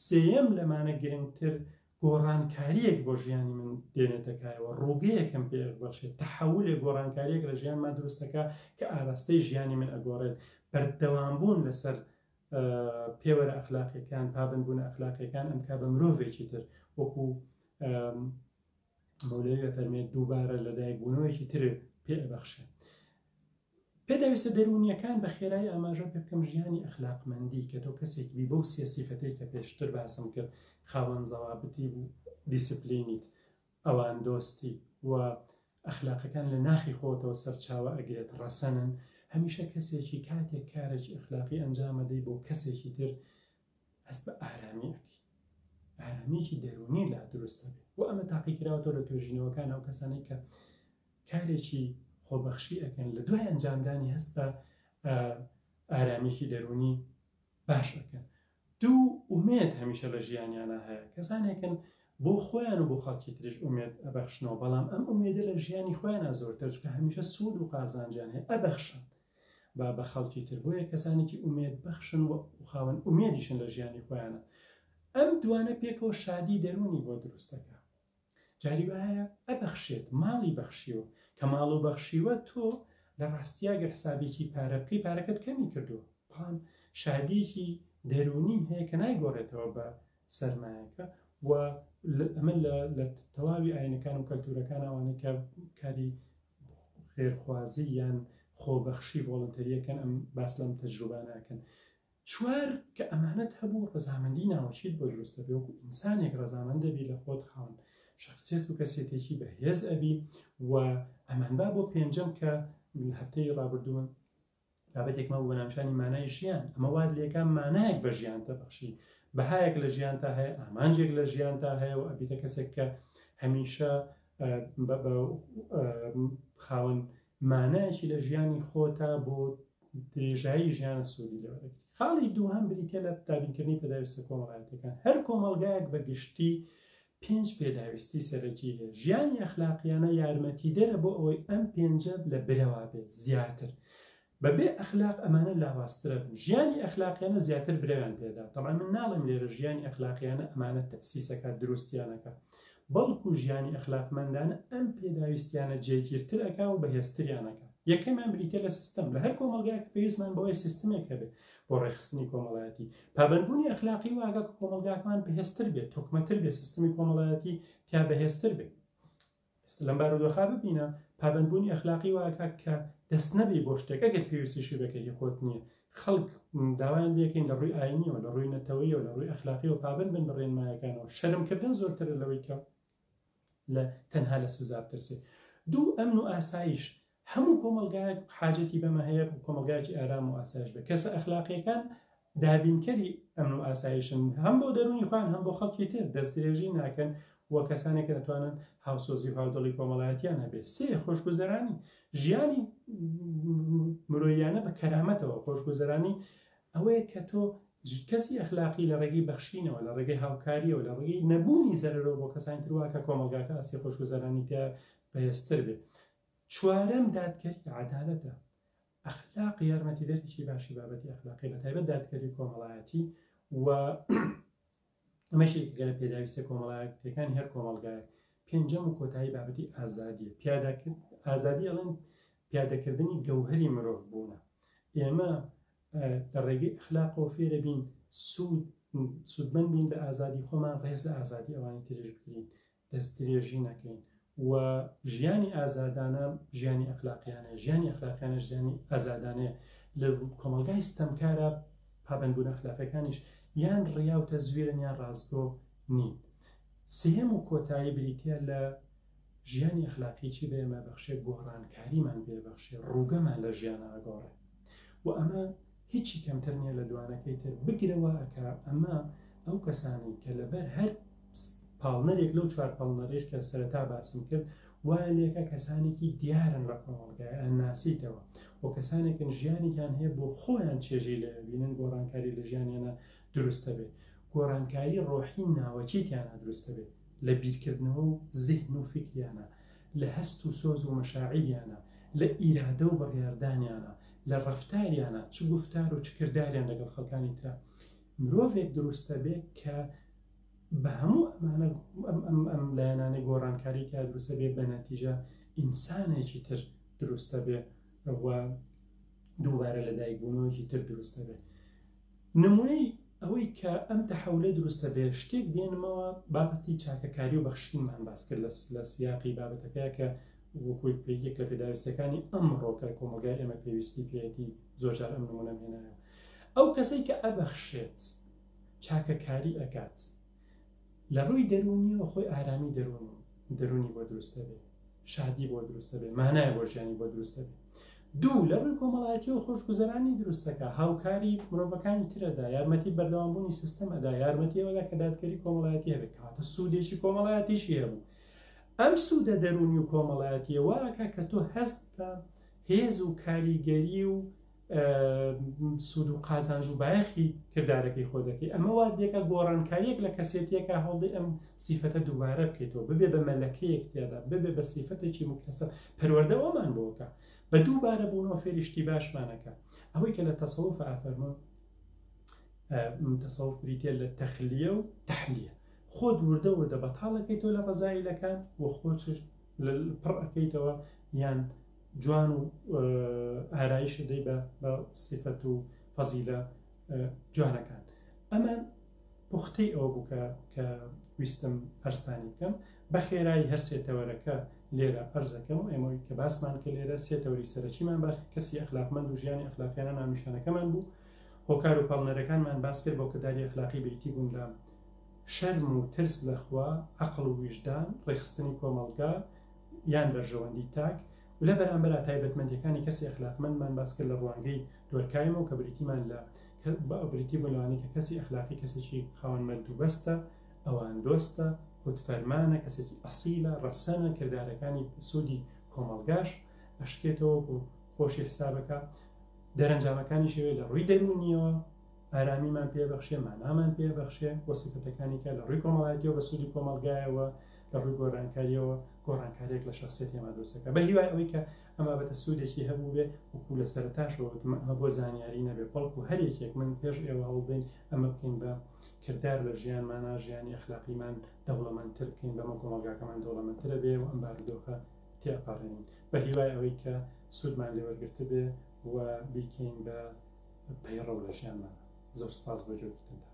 سێیەم لەمانە گرنگتر گۆڕانکاریەک بۆ ژیانی من دێنێتەکایەوە، ڕووگەیەکم پێبەخشێت، تەحەولێک گۆڕانکاریەک لە ژیانمان دروستەکە کە ئاراستەی ژیانی من ئەگۆڕێت. بەردەوامبوون لەسەر پێوەرە ئەخلاقیەکان، پابندبوون ئەخلاقیەکان ئەمکا بە مرۆڤێکی تر وەکو مەولەوی فەرمێت دووبارە لەدایکبوونەوەیکی تر پێبەخشێت. پێداویستە دەرونیەکان بە خێرایی ئاماژە پێ بکەم ژیانی ئەخلاقمەندی کە تۆ کەسێکی بی بەو سێ سیفەتەی کە پێشتر باسم کرد، خاوەن زەوابەتی بوو، دیسپلینیت، ئەوان دۆستی و ئەخلاقەکان لە ناخی خۆتەوە سەرچاوە ئەگرێت، ڕەسەنن. هەمیشە کەسێکی کاتێک کارێکی ئەخلاقی ئەنجامەدەی بۆ کەسێکی تر هەست بە ئارامیەکی، ئارامیەکی دەرونی لا دروستە بێت. و ئەمە تاقیکراوەوە لە توێژینەوەکان ئەو کەسانی کە کارێکی خۆبەخشی ئەکەن لە دوای ئەنجامدانی هەست بە ئارامیەکی دەرونی باش ئەکەن. دوو ئومێد هەمیشە لە ژیانیانە هەیە، کەسانێکن بۆ خۆیان و بۆ خەڵکی تریش ئومێد ئەبەخشنەوە، بەڵام ئەم ئومێدە لە ژیانی خۆیانە زۆرتر، چونکە هەمیشە سوود و قازانجیان هەیە، ئەبەخشن بە خەڵکی تر. بۆیە کەسانێکی ئومێد بەخشن و خاوەن ئومێدیشن لە ژیانی خۆیانە. ئەم دوانە پێکەوە شادی دەرونی بۆ دروستەکە. جاری وایە ئەبەخشێت، ماڵی بەخشیوە، کە ماڵ و بەخشیوە تۆ لە ڕاستیاگەر حسابێکی پارە بکەی پارەکەت کەمی کردووە، بەڵام شادیەکی دەرونی هەیە کە نایگۆڕێتەوە بە سەرمایەکە. و ئەمە لە تەواوی ئاینەکان و کەلتورەکان ئەوانەی کە کاری خێرخوازی یان خۆبەخشی ڤۆڵنتەریەکەن ئەم باس لەم تەجروبانەکەن. چوار کە ئەمانەت هەبوو، ڕەزامەندی ناوەچیت بۆ دروستە بێ، وەکو ئینسانێک ڕەزامەند دەبی لە خۆت خاوەن شخصیت و کەسێتێکی بەهێز ئەبی. و ئەمانبا بۆ پێنجەم کە هەفتەی ڕابردووە بابەتێکمە بۆ بەنامشانی مانای ژیان. ئەمە واد لێکە مانایەک بە ژیان تەبەخشی، بەهایەک لە ژیان تا هەیە، ئامانجێک لە ژیان تا هەیە، و ئەبیتە کەسێک کە هەمیشە خاوەن مانایەکی لە ژیانی خۆتا بۆ درێژایی ژیانە سوودی لەوەرەگری. خاڵی دووهەم بریتە لە دابینکردنی پێداویستە کۆمەڵایەتەکان. هەر کۆمەلگایەک بە گشتی 5 پێداویستی سەرەکی هەیە. ژیانی ئەخلاقیانە یارمەتیدەرە بۆ ئەوەی ئەم 5 لە برەوا بێت زیاتر. بەبێ ئەخلاق ئەمانە لاوااسترە بن. ژیانی ئەخلاقیانە زیاتر برەویان پێدا. تەڵام من ناڵێم لێرە ژیانی ئەخلاقیانە ئەمانە تەسیسەکە دروستیانەکە، بەڵکو ژیانی ئەخلاقمەندانە ئەم پێداویستیانە جێگیرتر ئەکا و بەهێزتریانەکە. یەکەمیان بریتە لە سیستەم. لە هەر کۆمەلگایەک پێویستمان بەوەی سیستمێک هەبێت بۆ ڕێخستنی کۆمەڵایەتی. پابندبوونی ئەخلاقی واگە کە کۆمەلگاکمان بەهێزتر بێت، تۆکمەتر بێت، سیستمی کۆمەڵایەتی تیا بەهێزتر بێت. لەم بارودۆخا ببینە پابندبوونی ئەخلاقی واگە کە دەست نەبی بۆ شتێک ئەگەر پێویستیشی بەکەی خۆت نییە. خەڵک داوایان لێکەین لە ڕووی ئاینیەوە، لە ڕووی نەتەوەییەوە، لە ڕووی ئەخلاقیەوە پابند بن بە ڕێنمایەکانەوە. شەرمکردن زۆرترە لەوەی کە لە تەنها لە سزا بترسێت. دوو ئەمن و ئاسایش. هەموو کۆمەلگایەک حاجەتی بەمە هەیە، کۆمەلگایەکی ئارام و ئاسایش بێت. کەسە ئەخلاقیەکان دابینکەری ئەمن و ئاسایشن، هەم بۆ دەرونی خۆیان هەم بۆ خەڵکی تر، دەستدرێژی ناکەن وە کەسانێک کە دەتوانن هاوسۆزی و هاودڵی کۆمەڵایەتیان هەبێت. سێ خۆشگوزەرانی. ژیانی مرۆییانە بە کەرامەتەوە. خۆشگوزەرانی ئەوەیە کە تۆ کەسی ئەخلاقی لە ڕێگەی بەخشینەوە، لە ڕێگەی هاوکاریەوە، لە ڕێگەی نەبوونی زەرەرەوە بۆ کەسانی تروا کە کۆمەلگاکە ئاسی خۆشگوزەرانی تیا بەهێزتر بێت. چوارەم دادگەری عەدالەتە. ئەخلاق یارمەتیدەرێکی باشی بابەتی ئەخلاقی بەتایبەت دادگەری کۆمەڵایەتی. و ئەمەشی گەلە پێداویستە کۆمەڵایەتەکانی هەر کۆمەلگایەک. پێنجەم و کۆتایی بابەتی ئازادیە. ئازادی ئەڵێن پیادەکردنی گەوهەری مرۆڤ بوونە. ئێمە لە ڕێگەی ئەخلاقەوە فێرە بین سوودمەند بین بە ئازادی خۆمان، ڕێز لە ئازادی ئەوانی ترش بکرین، دەستدرێژی نەکەین. و ژیانی ئازادانە ژیانی ئەخلاقیانە، ژیانی ئەخلاقیانە ژیانی ئازادانەیە. لە کۆمەلگای ستەمکارە پابندبوون ئەخلاقیەکانیش یان ڕیا و تەزویرن یان ڕاستگۆ نین. سێم و کۆتایی بریتە لە ژیانی ئەخلاقی چی بێمە بەخشێ گۆڕانکاریمان بێبەخشێ، ڕووگەمان لە ژیانە ئەگۆڕێ. و ئەمە هیچی کەمتر نییە لە دوانەکەی تر بگرەوە ئەکا. ئەمە ئەو کەسانی کە لەبەر هەر پاڵنەرێک لەو 4 پاڵنەرێش کە سەرەتا باسم کرد وایە لێکە کەسانێکی دیارن لە کۆمەڵگای ئەناسیتەوە، و کەسانێکن ژیانێکیان هەیە بۆ خۆیان چێژی لێ بینن گۆڕانکاری لە ژیانیانە دروستە بێت. گۆڕانکاری ڕۆحی ناوەچیتیانە دروستە بێت لە بیرکردنەوە و زیهن و فکریانە، لە هەست و سۆز و مەشاعیریانە، لە ئیرادە و بڕیاردانیانە لە ڕەفتاریانە چ گفتار و چ کرداریان لەگەڵ خەڵکانی تر مرۆڤێک دروستە بێ کە بە هەموو ئەمانە ئەم لایەنانەی گۆڕانکاری کە دروستە بێ بە نەتیجە ئینسانێکی تر دروستە بێ و دووبارە لە دایکبوونەوەیکی تر دروستە بێ. نمونەی ئەوەی کە ئەم تەحەولە دروستە بێ شتێک دێنمەوە بابەتی چاکەکاری و بەخشینمان باس کرد لە سیاقی بابەتەکەی کە وەکوی پێیەک لە پێداویستەکانی ئەمڕۆکە کۆمەلگای ئێمە پێویستی پێێتی زۆرجار ئەم نمونە هێنایە. ئەو کەسەی کە ئەبەخشێت چاکەکاری ئەکات لە ڕووی دەرونیەوە خۆی ئارامی دەرونی بۆ دروستە بێ، شادی بۆ دروستە بێ، مانایە بۆ ژیانی بۆ دروستە بێ. دوو لە ڕووی کۆمەڵایەتی و خۆشگوزەرانی دروستەکە، هاوکاری مرۆڤەکانی ترەدا، یارمەتی بەردەوامبوونی سیستەمەدا، یارمەتی ئەوەدا کە دادگەری کۆمەڵایەتی هەبێت، کاتە سوودێکی کۆمەڵایەتیشی هەبوو. ئەم سوودە دەرونی و کۆمەڵایەتیە واکە کە تۆ هەست بە هێز و کاریگەری و سوود و قازانج و بایەخی کردارەکەی خۆ دەکەی. ئەمە وا دێکە گۆڕانکاریەک لە کەسێتیەکە هەڵدەی ئەم سیفەتە دووبارە بکەیتەوە، ببێ بە مەلەکەیەک تێدا، ببێ بە سیفەتێکی مکتەسەب پەروەردە ئەومان بۆکە بە دووبارە بوونەوە فێریشتی باشمانەکە. ئەوەی کە لە تەسەووف ئافەرمۆ تەسەووف بریتێ لە تەخلیە و تەحلیە، خۆت وردە وردە بەتاڵەکەیتەوە لە ڕەزایلەکان و خۆچش پڕ ئەەکەیتەوە یان جوان و ئارایش دەی بە سیفەت و فەزیلە جوانەکان. ئەمان پوختەی ئەوە بوو کە ویستم هەرستانی بکەم بە خێرایی هەر سێتەوەرەکە لێرە ئەرزەکەم و ئێمەوەی کە باسمان کە لێرە سێتەوەری سەرەکیمان باش کەسی ئەخلاقمەند و ژیانی ئەخلاقیانە ناونیشانەکەمان بوو. هۆکار و پاڵنەرەکانمان باس کرد بۆ کردداری ئەخلاقی بریتی بوون لە شەرم و ترس لەخوا، عەقڵ و ویژدان، ڕێخستنی کۆمەڵگا یان بەرژەوەندی تاک و لە بەرامبەر تایبەتمەندیەکانی کەسی ئەخلاقمەندمان باس کرد لە ڕوانگەی دۆرکایمەوە کە بریتیمان لە بریتی بۆ لەوانەیە کە کەسی ئەخلاقی کەسێکی خاوەنمەند و بەستە، ئەوان دۆستە، خودفەرمانە، کەسێکی ئەسیلە، ڕەسەنە، کردارەکانی سوودی کۆمەڵگاش ئەشکێتەوە و خۆشی حسابەکە. دەرەنجامەکانی شێوێ لە ڕووی دەرونیەوە ئارامیمان پێبەخشێ، مانامان پێبەخشێ، بۆ سیفەتەکانی کە لە ڕووی کۆمەڵایەتیەوە بە سوودی کۆمەلگایەوە، لە ڕووی گۆڕانکاریەوە گۆڕانکاریێک لە شخصیەتی ئێمە دروستەکە. بە هیوای ئەوەی کە ئەمە بەتە سوودێکی هەبوو بێ وەکو لە سەرەتاشەوە ئەمە بۆ زانیاری نەبێ، بەڵکو هەر یەکێک من پێش ئێوە هەوڵدەین ئەمە بکەین بە کردار لە ژیانمانە، ژیانی ئەخلاقیمان دەوڵەمەندتر بکەین، بەمە کۆمەلگاکەمان دەوڵەمەندترە بێ و ئەم بارودۆخە تێپەڕێنین، بە هیوای ئەوەی کە سوودمان لێوەرگرتە بێ و بیکەین بە پەیڕەو لە ژیانمان. زۆر سوپاس بۆ جۆگرتنتان.